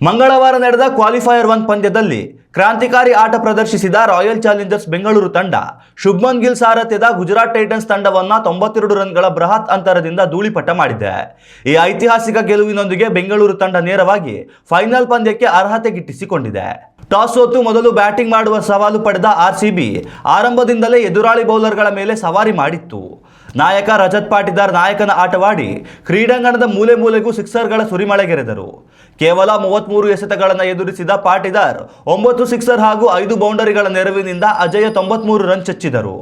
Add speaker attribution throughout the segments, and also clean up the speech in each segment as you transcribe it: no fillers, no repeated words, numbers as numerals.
Speaker 1: ಮಂಗಳವಾರ ನಡೆದ ಕ್ವಾಲಿಫೈಯರ್ 1 ಪಂದ್ಯದಲ್ಲಿ ಕ್ರಾಂತಿಕಾರಿ ಆಟ ಪ್ರದರ್ಶಿಸಿದ ರಾಯಲ್ ಚಾಲೆಂಜರ್ಸ್ ಬೆಂಗಳೂರು ತಂಡ ಶುಭ್ಮನ್ ಗಿಲ್ ಸಾರಥ್ಯದ ಗುಜರಾತ್ ಟೈಟನ್ಸ್ ತಂಡವನ್ನು 92 ರನ್ಗಳ ಬೃಹತ್ ಅಂತರದಿಂದ ಧೂಳಿಪಟ ಮಾಡಿದೆ. ಈ ಐತಿಹಾಸಿಕ ಗೆಲುವಿನೊಂದಿಗೆ ಬೆಂಗಳೂರು ತಂಡ ನೇರವಾಗಿ ಫೈನಲ್ ಪಂದ್ಯಕ್ಕೆ ಅರ್ಹತೆ ಗಿಟ್ಟಿಸಿಕೊಂಡಿದೆ. ಟಾಸ್ ಸೋತು ಮೊದಲು ಬ್ಯಾಟಿಂಗ್ ಮಾಡುವ ಸವಾಲು ಪಡೆದ ಆರ್ಸಿಬಿ ಆರಂಭದಿಂದಲೇ ಎದುರಾಳಿ ಬೌಲರ್ಗಳ ಮೇಲೆ ಸವಾರಿ ಮಾಡಿತ್ತು. ನಾಯಕ ರಜತ್ ಪಾಟಿದಾರ್ ನಾಯಕನ ಆಟವಾಡಿ ಕ್ರೀಡಾಂಗಣದ ಮೂಲೆ ಮೂಲೆಗೂ ಸಿಕ್ಸರ್ಗಳ ಸುರಿಮಳೆಗೆರೆದರು. ಕೇವಲ 33 ಎಸೆತಗಳನ್ನು ಎದುರಿಸಿದ ಪಾಟಿದಾರ್ 9 ಸಿಕ್ಸರ್ ಹಾಗೂ 5 ಬೌಂಡರಿಗಳ ನೆರವಿನಿಂದ ಅಜೇಯ 93 ರನ್ ಚಚ್ಚಿದರು.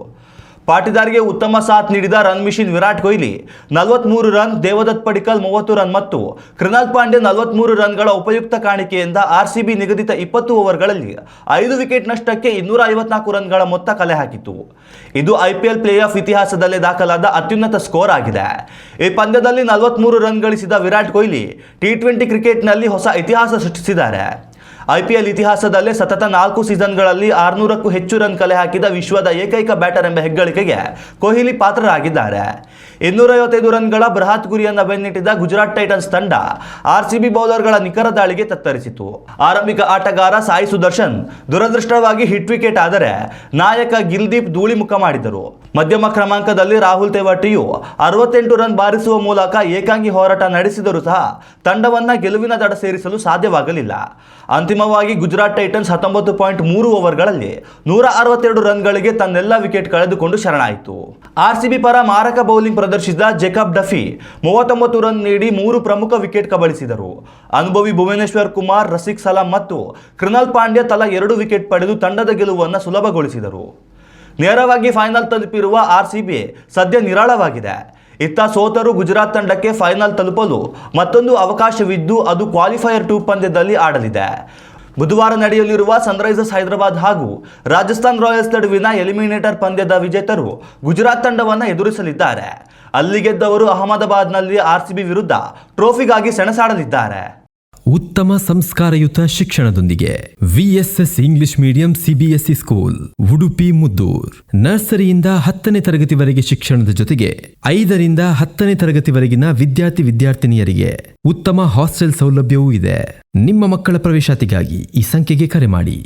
Speaker 1: ಪಾಟಿದಾರ್ಗೆ ಉತ್ತಮ ಸಾಥ್ ನೀಡಿದ run machine Virat Kohli 43 run, Devdutt Padikkal 30 run ಮತ್ತು ಕೃನಾಲ್ ಪಾಂಡ್ಯ 43 ರನ್ಗಳ ಉಪಯುಕ್ತ ಕಾಣಿಕೆಯಿಂದ ಆರ್ಸಿಬಿ ನಿಗದಿತ 20 ಓವರ್ಗಳಲ್ಲಿ 5 ವಿಕೆಟ್ ನಷ್ಟಕ್ಕೆ 254 ರನ್ಗಳ ಮೊತ್ತ ಕಲೆ ಹಾಕಿತು. ಇದು ಐಪಿಎಲ್ ಪ್ಲೇ ಆಫ್ ಇತಿಹಾಸದಲ್ಲೇ ದಾಖಲಾದ ಅತ್ಯುನ್ನತ ಸ್ಕೋರ್ ಆಗಿದೆ. ಈ ಪಂದ್ಯದಲ್ಲಿ 43 ರನ್ ಗಳಿಸಿದ ವಿರಾಟ್ ಕೊಹ್ಲಿ ಟಿ20 ಕ್ರಿಕೆಟ್ನಲ್ಲಿ ಹೊಸ ಇತಿಹಾಸ ಸೃಷ್ಟಿಸಿದ್ದಾರೆ. ಐಪಿಎಲ್ ಇತಿಹಾಸದಲ್ಲೇ ಸತತ 4 ಸೀಸನ್ಗಳಲ್ಲಿ 600ಕ್ಕೂ ಹೆಚ್ಚು ರನ್ ಕಲೆ ಹಾಕಿದ ವಿಶ್ವದ ಏಕೈಕ ಬ್ಯಾಟರ್ ಎಂಬ ಹೆಗ್ಗಳಿಕೆಗೆ ಕೊಹ್ಲಿ ಪಾತ್ರರಾಗಿದ್ದಾರೆ. 255 ರನ್ಗಳ ಬೃಹತ್ ಗುರಿಯನ್ನು ಬೆನ್ನಟ್ಟಿದ ಗುಜರಾತ್ ಟೈಟನ್ಸ್ ತಂಡ ಆರ್ಸಿಬಿ ಬೌಲರ್ಗಳ ನಿಖರ ದಾಳಿಗೆ ತತ್ತರಿಸಿತು. ಆರಂಭಿಕ ಆಟಗಾರ ಸಾಯಿ ಸುದರ್ಶನ್ ದುರದೃಷ್ಟವಾಗಿ ಹಿಟ್ ವಿಕೆಟ್ ಆದರೆ ನಾಯಕ ಗಿಲ್ದೀಪ್ ಧೂಳಿಮುಖ ಮಾಡಿದರು. ಮಧ್ಯಮ ಕ್ರಮಾಂಕದಲ್ಲಿ ರಾಹುಲ್ ತೆವಾಟಿಯು 68 ರನ್ ಬಾರಿಸುವ ಮೂಲಕ ಏಕಾಂಗಿ ಹೋರಾಟ ನಡೆಸಿದರೂ ಸಹ ತಂಡವನ್ನು ಗೆಲುವಿನ ದಡ ಸೇರಿಸಲು ಸಾಧ್ಯವಾಗಲಿಲ್ಲ. ಅಂತಿಮವಾಗಿ ಗುಜರಾತ್ ಟೈಟನ್ಸ್ 19.3 ಓವರ್ಗಳಲ್ಲಿ 162 ರನ್ಗಳಿಗೆ ತನ್ನೆಲ್ಲ ವಿಕೆಟ್ ಕಳೆದುಕೊಂಡು ಶರಣಾಯಿತು. ಆರ್ಸಿಬಿ ಪರ ಮಾರಕ ಬೌಲಿಂಗ್ ಪ್ರದರ್ಶಿಸಿದ ಜೇಕಬ್ ಡಫಿ 39 ರನ್ ನೀಡಿ 3 ಪ್ರಮುಖ ವಿಕೆಟ್ ಕಬಳಿಸಿದರು. ಅನುಭವಿ ಭುವನೇಶ್ವರ್ ಕುಮಾರ್, ರಸಿಕ್ ಸಲಾಂ ಮತ್ತು ಕೃನಾಲ್ ಪಾಂಡ್ಯ ತಲಾ 2 ವಿಕೆಟ್ ಪಡೆದು ತಂಡದ ಗೆಲುವನ್ನು ಸುಲಭಗೊಳಿಸಿದರು. ನೇರವಾಗಿ ಫೈನಲ್ ತಲುಪಿರುವ ಆರ್ಸಿಬಿ ಸದ್ಯ ನಿರಾಳವಾಗಿದೆ. ಇತ್ತ ಸೋತರೂ ಗುಜರಾತ್ ತಂಡಕ್ಕೆ ಫೈನಲ್ ತಲುಪಲು ಮತ್ತೊಂದು ಅವಕಾಶವಿದ್ದು ಅದು ಕ್ವಾಲಿಫೈಯರ್ 2 ಪಂದ್ಯದಲ್ಲಿ ಆಡಲಿದೆ. ಬುಧವಾರ ನಡೆಯಲಿರುವ ಸನ್ರೈಸರ್ಸ್ ಹೈದರಾಬಾದ್ ಹಾಗೂ ರಾಜಸ್ಥಾನ್ ರಾಯಲ್ಸ್ ನಡುವಿನ ಎಲಿಮಿನೇಟರ್ ಪಂದ್ಯದ ವಿಜೇತರು ಗುಜರಾತ್ ತಂಡವನ್ನು ಎದುರಿಸಲಿದ್ದಾರೆ. ಅಲ್ಲಿ ಗೆದ್ದವರು ಅಹಮದಾಬಾದ್ನಲ್ಲಿ ಆರ್ಸಿಬಿ ವಿರುದ್ಧ ಟ್ರೋಫಿಗಾಗಿ ಸೆಣಸಾಡಲಿದ್ದಾರೆ.
Speaker 2: ಉತ್ತಮ ಸಂಸ್ಕಾರಯುತ ಶಿಕ್ಷಣದೊಂದಿಗೆ VSS English medium CBSE school Udupi Muddur. ನರ್ಸರಿಯಿಂದ 10ನೇ ತರಗತಿವರೆಗೆ ಶಿಕ್ಷಣದ ಜೊತೆಗೆ 5ರಿಂದ 10ನೇ ತರಗತಿವರೆಗಿನ ವಿದ್ಯಾರ್ಥಿನಿಯರಿಗೆ ಉತ್ತಮ ಹಾಸ್ಟೆಲ್ ಸೌಲಭ್ಯವೂ ಇದೆ. ನಿಮ್ಮ ಮಕ್ಕಳ ಪ್ರವೇಶಾತಿಗಾಗಿ ಈ ಸಂಖ್ಯೆಗೆ ಕರೆ ಮಾಡಿ.